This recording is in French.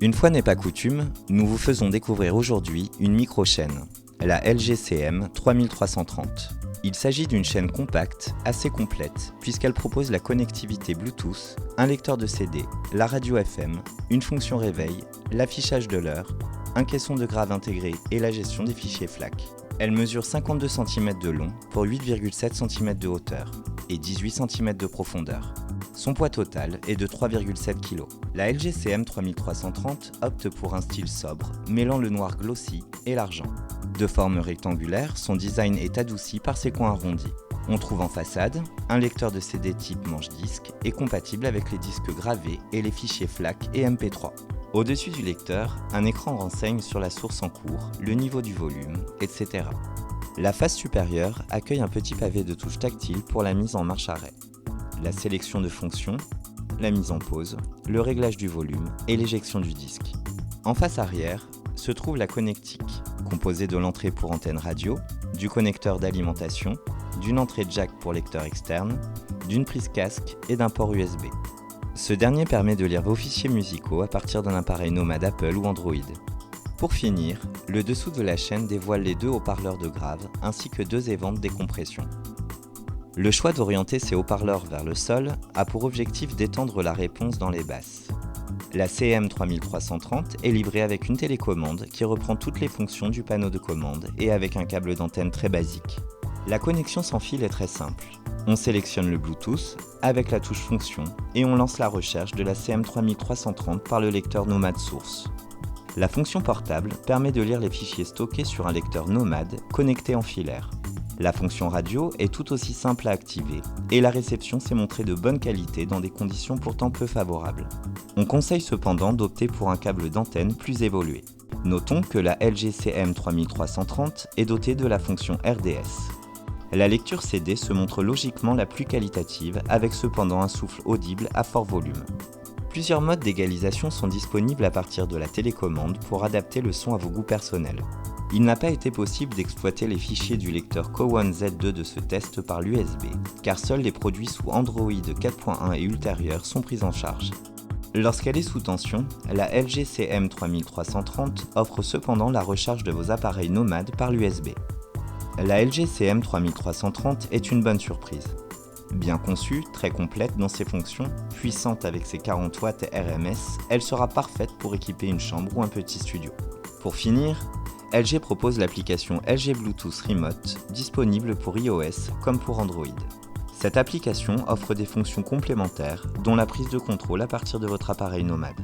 Une fois n'est pas coutume, nous vous faisons découvrir aujourd'hui une micro-chaîne, la LG-CM 3330. Il s'agit d'une chaîne compacte, assez complète, puisqu'elle propose la connectivité Bluetooth, un lecteur de CD, la radio FM, une fonction réveil, l'affichage de l'heure, un caisson de grave intégré et la gestion des fichiers FLAC. Elle mesure 52 cm de long pour 8,7 cm de hauteur et 18 cm de profondeur. Son poids total est de 3,7 kg. La LG-CM 3330 opte pour un style sobre, mêlant le noir glossy et l'argent. De forme rectangulaire, son design est adouci par ses coins arrondis. On trouve en façade un lecteur de CD type manche-disque et compatible avec les disques gravés et les fichiers FLAC et MP3. Au-dessus du lecteur, un écran renseigne sur la source en cours, le niveau du volume, etc. La face supérieure accueille un petit pavé de touches tactiles pour la mise en marche-arrêt, la sélection de fonctions, la mise en pause, le réglage du volume et l'éjection du disque. En face arrière se trouve la connectique, composée de l'entrée pour antenne radio, du connecteur d'alimentation, d'une entrée jack pour lecteur externe, d'une prise casque et d'un port USB. Ce dernier permet de lire vos fichiers musicaux à partir d'un appareil nomade Apple ou Android. Pour finir, le dessous de la chaîne dévoile les deux haut-parleurs de grave ainsi que deux évents de décompression. Le choix d'orienter ces haut-parleurs vers le sol a pour objectif d'étendre la réponse dans les basses. La CM 3330 est livrée avec une télécommande qui reprend toutes les fonctions du panneau de commande et avec un câble d'antenne très basique. La connexion sans fil est très simple. On sélectionne le Bluetooth avec la touche fonction et on lance la recherche de la CM 3330 par le lecteur Nomad Source. La fonction portable permet de lire les fichiers stockés sur un lecteur Nomad connecté en filaire. La fonction radio est tout aussi simple à activer et la réception s'est montrée de bonne qualité dans des conditions pourtant peu favorables. On conseille cependant d'opter pour un câble d'antenne plus évolué. Notons que la LG-CM 3330 est dotée de la fonction RDS. La lecture CD se montre logiquement la plus qualitative avec cependant un souffle audible à fort volume. Plusieurs modes d'égalisation sont disponibles à partir de la télécommande pour adapter le son à vos goûts personnels. Il n'a pas été possible d'exploiter les fichiers du lecteur Cowan Z2 de ce test par l'USB, car seuls les produits sous Android 4.1 et ultérieurs sont pris en charge. Lorsqu'elle est sous tension, la LG-CM 3330 offre cependant la recharge de vos appareils nomades par l'USB. La LG-CM 3330 est une bonne surprise. Bien conçue, très complète dans ses fonctions, puissante avec ses 40 watts RMS, elle sera parfaite pour équiper une chambre ou un petit studio. Pour finir, LG propose l'application LG Bluetooth Remote, disponible pour iOS comme pour Android. Cette application offre des fonctions complémentaires, dont la prise de contrôle à partir de votre appareil nomade.